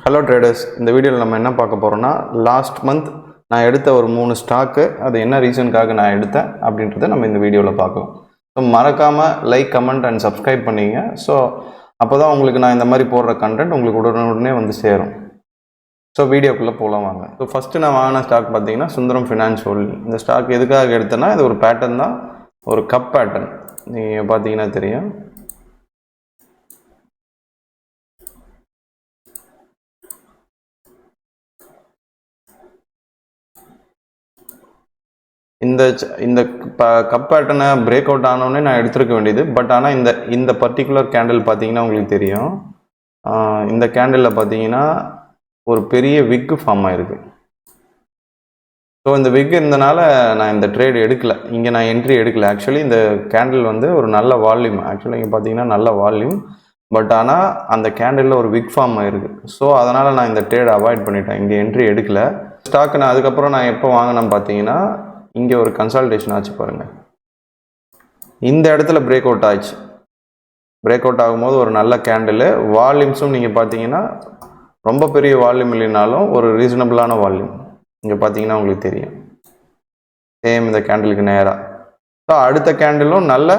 Hello traders, இந்த வீடியோவில் நம்ம என்ன பார்க்க போகிறோம்னா, லாஸ்ட் மந்த் நான் எடுத்த ஒரு 3 ஸ்டாக்கு, அது என்ன ரீசனுக்காக நான் எடுத்தேன் அப்படின்றத நம்ம இந்த வீடியோவில் பார்க்கலாம். ஸோ மறக்காமல் லைக், கமெண்ட் அண்ட் சப்ஸ்கிரைப் பண்ணிங்க. ஸோ அப்போ தான் உங்களுக்கு நான் இந்த மாதிரி போடுற கண்டென்ட் உங்களுக்கு உடனே வந்து சேரும். ஸோ வீடியோக்குள்ளே போகலாம் வாங்க. ஸோ ஃபஸ்ட்டு நான் வாங்கின ஸ்டாக் பார்த்தீங்கன்னா சுந்தரம் ஃபினான்ஸ் ஹோல்டிங். இந்த ஸ்டாக் எதுக்காக எடுத்தேன்னா, இது ஒரு பேட்டர்ன் தான், ஒரு கப் பேட்டர்ன். நீங்கள் பார்த்தீங்கன்னா தெரியும். இந்த இந்த கப் பேட்டர்னை பிரேக் அவுட் ஆனோடனே நான் எடுத்துருக்க வேண்டியது. பட் ஆனால் இந்த பர்டிகுலர் கேண்டில் பார்த்தீங்கன்னா உங்களுக்கு தெரியும். இந்த கேண்டிலில் பார்த்தீங்கன்னா ஒரு பெரிய விக்கு ஃபார்ம் ஆகிருக்கு. ஸோ இந்த விக் இருந்தனால நான் இந்த ட்ரேட் எடுக்கலை, இங்கே நான் என்ட்ரி எடுக்கலை. ஆக்சுவலி இந்த கேண்டில் வந்து ஒரு நல்ல வால்யூம், ஆக்சுவலி இங்கே பார்த்தீங்கன்னா நல்ல வால்யூம். பட் ஆனால் அந்த கேண்டிலில் ஒரு விக் ஃபார்ம் ஆகிருக்கு. ஸோ அதனால் நான் இந்த ட்ரேட் அவாய்ட் பண்ணிட்டேன், இங்கே என்ட்ரி எடுக்கலை. ஸ்டாக் நான் அதுக்கப்புறம் நான் எப்போ வாங்கினேன் பார்த்தீங்கன்னா, இங்கே ஒரு கன்சல்டேஷன் ஆச்சு பாருங்கள். இந்த இடத்துல பிரேக் அவுட் ஆச்சு. பிரேக் அவுட் ஆகும்போது ஒரு நல்ல கேண்டில், வால்யூம்ஸும் நீங்கள் பார்த்தீங்கன்னா ரொம்ப பெரிய வால்யூம் இல்லைனாலும் ஒரு ரீசனபிளான வால்யூம். இங்கே பார்த்தீங்கன்னா உங்களுக்கு தெரியும், சேம் இந்த கேண்டிலுக்கு நேராக. ஸோ அடுத்த கேண்டிலும் நல்ல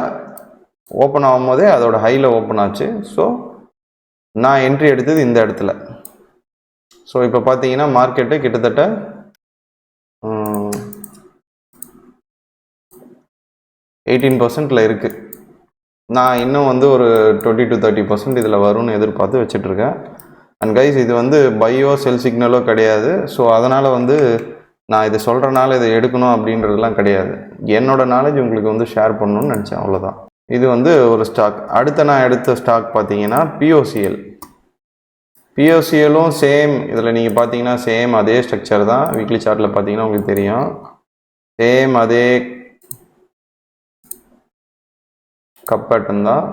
ஓப்பன் ஆகும் போதே அதோட ஹையில் ஓப்பன் ஆச்சு. ஸோ நான் என்ட்ரி எடுத்தது இந்த இடத்துல. ஸோ இப்போ பார்த்தீங்கன்னா மார்க்கெட்டு கிட்டத்தட்ட 18% இருக்குது. நான் இன்னும் வந்து ஒரு 20 to 30% இதில் வரும்னு எதிர்பார்த்து வச்சுட்ருக்கேன். அண்ட் கைஸ், இது வந்து பையோ செல் சிக்னலோ கிடையாது. ஸோ அதனால் வந்து நான் இதை சொல்கிறனால இதை எடுக்கணும் அப்படின்றதுலாம் கிடையாது. என்னோட நாலேஜ் உங்களுக்கு வந்து ஷேர் பண்ணணும்னு நினச்சேன், அவ்வளோதான். இது வந்து ஒரு ஸ்டாக். அடுத்த நான் எடுத்த ஸ்டாக் பார்த்தீங்கன்னா பிஓசிஎல். பிஓசிஎலும் சேம், இதில் நீங்கள் பார்த்தீங்கன்னா சேம் அதே ஸ்ட்ரக்சர் தான். வீக்லி சார்ட்டில் பார்த்தீங்கன்னா உங்களுக்கு தெரியும், சேம் அதே கப் பேட்டர்ன் தான்.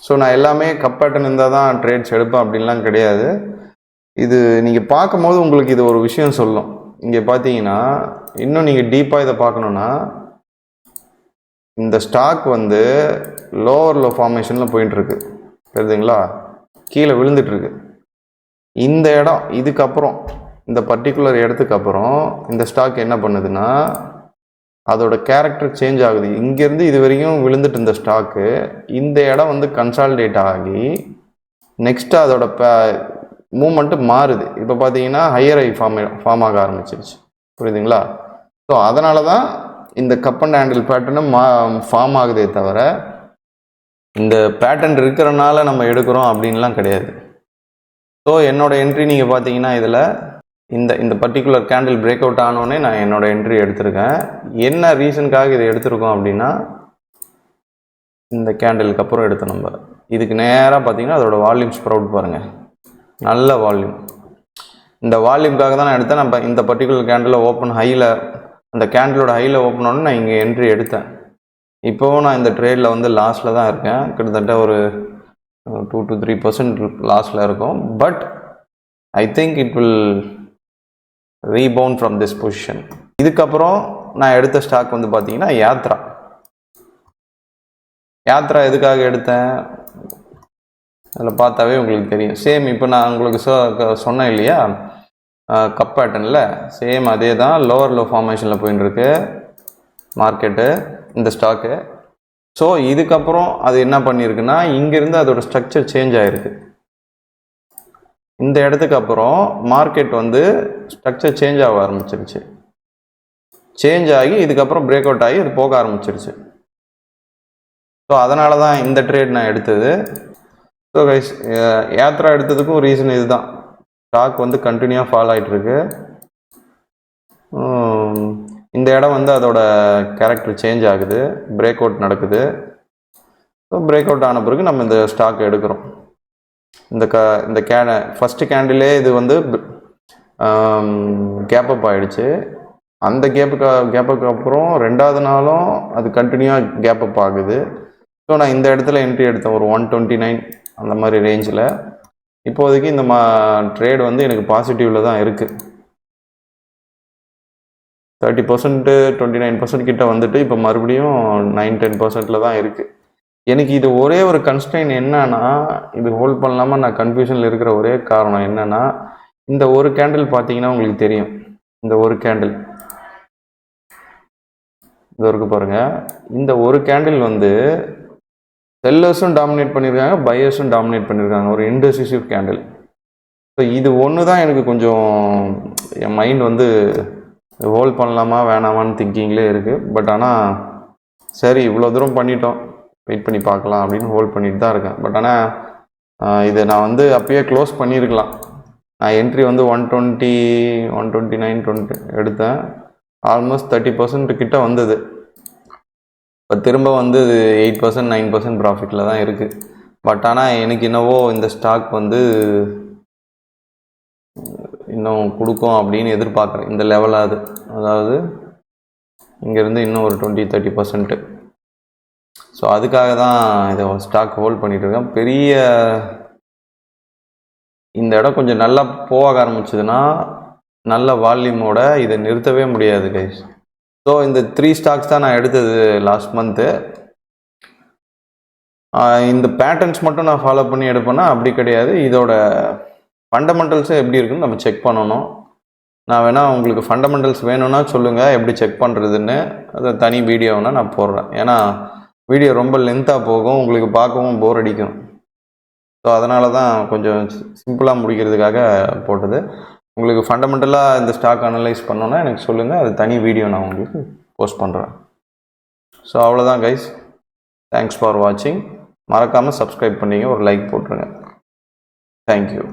ஸோ நான் எல்லாமே கப் பேட்டர்ன் இருந்தால் தான் ட்ரேட்ஸ் எடுப்பேன் அப்படின்லாம் கிடையாது. இது நீங்கள் பார்க்கும்போது உங்களுக்கு இது ஒரு விஷயம் சொல்லும். இங்கே பார்த்தீங்கன்னா இன்னும் நீங்கள் டீப்பாக இதை பார்க்கணுன்னா, இந்த ஸ்டாக் வந்து லோவர் லோ ஃபார்மேஷனில் போயிட்டுருக்கு, தெரியுதுங்களா? கீழே விழுந்துட்டுருக்கு. இந்த இடம் இதுக்கப்புறம், இந்த பர்டிகுலர் இடத்துக்கு அப்புறம் இந்த ஸ்டாக் என்ன பண்ணுதுன்னா, அதோட கேரக்டர் சேஞ்ச் ஆகுது. இங்கேருந்து இது வரைக்கும் விழுந்துட்டு இருந்த ஸ்டாக்கு இந்த இடம் வந்து கன்சாலிடேட் ஆகி நெக்ஸ்ட்டு அதோட மூமெண்ட்டு மாறுது. இப்போ பார்த்தீங்கன்னா ஹையர் ஐ ஃபார்ம் ஆக ஆரம்பிச்சிருச்சு, புரியுதுங்களா? ஸோ அதனால தான் இந்த கப் அண்ட் ஹேண்டில் பேட்டர்னும் ஃபார்ம் ஆகுதே தவிர, இந்த பேட்டர்ன் இருக்கிறனால நம்ம எடுக்கிறோம் அப்படின்லாம் கிடையாது. ஸோ என்னோடய என்ட்ரி நீங்கள் பார்த்தீங்கன்னா இதில் இந்த பர்டிகுலர் கேண்டில் பிரேக் அவுட் ஆனோடனே நான் என்னோடய என்ட்ரி எடுத்திருக்கேன். என்ன ரீசனுக்காக இதை எடுத்திருக்கோம் அப்படின்னா, இந்த கேண்டிலுக்கு அப்புறம் எடுத்த நம்ம இதுக்கு நேராக பார்த்தீங்கன்னா அதோட வால்யூம் ஸ்ப்ரவுட் பாருங்கள், நல்ல வால்யூம். இந்த வால்யூம்காக தான் நான் எடுத்தேன். நம்ம இந்த பர்டிகுலர் கேண்டில் ஓப்பன் ஹையில், அந்த கேண்டிலோட ஹையில் ஓப்பன் ஆனோன்னு நான் இங்கே என்ட்ரி எடுத்தேன். இப்போவும் நான் இந்த ட்ரேடில் வந்து லாஸில் தான் இருக்கேன். கிட்டத்தட்ட ஒரு 2 to 3% லாஸில் இருக்கும். But I think it will rebound from this position. இதுக்கப்புறம் நான் எடுத்த ஸ்டாக் வந்து பார்த்தீங்கன்னா யாத்ரா. யாத்ரா எதுக்காக எடுத்தேன் அதில் பார்த்தாவே உங்களுக்கு தெரியும். சேம் இப்போ நான் உங்களுக்கு சொன்னேன் இல்லையா, கப் பேட்டர்னில் சேம் அதே தான். லோவர் லோ ஃபார்மேஷனில் போயின்னு இருக்கு மார்க்கெட்டு, இந்த ஸ்டாக்கு. ஸோ இதுக்கப்புறம் அது என்ன பண்ணியிருக்குன்னா, இங்கேருந்து அதோட ஸ்ட்ரக்சர் சேஞ்ச் ஆகிருக்கு. இந்த இடத்துக்கு அப்புறம் மார்க்கெட் வந்து ஸ்ட்ரக்சர் சேஞ்ச் ஆக ஆரம்பிச்சிருச்சு. சேஞ்ச் ஆகி இதுக்கப்புறம் பிரேக் அவுட் ஆகி அது போக ஆரம்பிச்சிருச்சு. ஸோ அதனால தான் இந்த ட்ரேட் நான் எடுத்தது. ஸோ கைஸ், யாத்ரா எடுத்ததுக்கும் ரீசன் இதுதான். ஸ்டாக் வந்து கண்டினியூவாக ஃபால் ஆகிட்டுருக்கு. இந்த இடம் வந்து அதோட கேரக்டர் சேஞ்ச் ஆகுது, பிரேக் அவுட் நடக்குது. ஸோ பிரேக் அவுட் ஆன பிறகு நம்ம இந்த ஸ்டாக் எடுக்கிறோம். இந்த ஃபஸ்ட்டு கேண்டிலே இது வந்து கேப் அப் ஆகிடுச்சு. அந்த கேப்புக்கு அப்புறம் ரெண்டாவது நாளும் அது கண்டினியூவாக கேப் அப் ஆகுது. ஸோ நான் இந்த இடத்துல என்ட்ரி எடுத்தேன், ஒரு 129 அந்த மாதிரி ரேஞ்சில். இப்போதைக்கு இந்த ட்ரேட் வந்து எனக்கு பாசிட்டிவில் தான் இருக்குது. 30%, 29% கிட்ட வந்துட்டு இப்போ மறுபடியும் 9-10% தான் இருக்குது. எனக்கு இது ஒரே ஒரு கன்ஸ்ட்ரெயின் என்னன்னா, இது ஹோல்ட் பண்ணலாமா நான் கன்ஃபியூஷனில் இருக்கிற ஒரே காரணம் என்னன்னா, இந்த ஒரு கேண்டில் பார்த்தீங்கன்னா உங்களுக்கு தெரியும். இந்த ஒரு கேண்டில் இது இருக்கு பாருங்க. இந்த ஒரு கேண்டில் வந்து செல்லர்ஸும் டாமினேட் பண்ணியிருக்காங்க, பையர்ஸும் டாமினேட் பண்ணியிருக்காங்க. ஒரு இன்டெசிசிவ் கேண்டில். ஸோ இது ஒன்று தான் எனக்கு கொஞ்சம் என் மைண்ட் வந்து ஹோல்ட் பண்ணலாமா வேணாமான்னு திங்கிங்லேயே இருக்குது. பட் ஆனால் சரி இவ்வளோ தூரம் பண்ணிட்டோம், வெயிட் பண்ணி பார்க்கலாம் அப்படின்னு ஹோல்ட் பண்ணிட்டு தான் இருக்கேன். பட் ஆனால் இதை நான் வந்து அப்பயே க்ளோஸ் பண்ணியிருக்கலாம். நான் என்ட்ரி வந்து 120, 129, 20 எடுத்தேன். ஆல்மோஸ்ட் 30% கிட்ட வந்தது. இப்போ திரும்ப வந்து 8%, 9% ப்ராஃபிட்டில் தான் இருக்குது. பட் ஆனால் எனக்கு என்னவோ இந்த ஸ்டாக் வந்து இன்னும் கொடுக்கும் அப்படின்னு எதிர்பார்க்குறேன். இந்த லெவலாவது, அதாவது இங்கேருந்து இன்னும் ஒரு 20-30%. ஸோ அதுக்காக தான் இதை ஸ்டாக் ஹோல்ட் பண்ணிகிட்டு இருக்கேன். பெரிய இந்த இடம் கொஞ்சம் நல்லா போக ஆரம்பிச்சதுன்னா நல்ல வால்யூமோட இதை நிறுத்தவே முடியாது கைஸ். ஸோ இந்த 3 ஸ்டாக்ஸ் தான் நான் எடுத்தது லாஸ்ட் மந்த்து. இந்த பேட்டர்ன்ஸ் மட்டும் நான் ஃபாலோ பண்ணி எடுப்பேன்னா அப்படி கிடையாது. இதோட ஃபண்டமெண்டல்ஸும் எப்படி இருக்குன்னு நம்ம செக் பண்ணணும். நான் வேணால் உங்களுக்கு ஃபண்டமெண்டல்ஸ் வேணும்னா சொல்லுங்கள் எப்படி செக் பண்ணுறதுன்னு. அதை தனி வீடியோனா நான் போடுறேன். ஏன்னா வீடியோ ரொம்ப லென்த்தாக போகும், உங்களுக்கு பார்க்கவும் போர் அடிக்கும். ஸோ அதனால தான் கொஞ்சம் சிம்பிளாக முடிக்கிறதுக்காக போட்டது. உங்களுக்கு ஃபண்டமெண்டலாக இந்த ஸ்டாக் அனலைஸ் பண்ணோன்னா எனக்கு சொல்லுங்கள், அது தனி வீடியோ நான் உங்களுக்கு போஸ்ட் பண்ணுறேன். ஸோ அவ்வளோதான் கைஸ். தேங்க்ஸ் ஃபார் வாட்சிங். மறக்காமல் சப்ஸ்கிரைப் பண்ணிங்க, ஒரு லைக் போட்டுருங்க. தேங்க்யூ.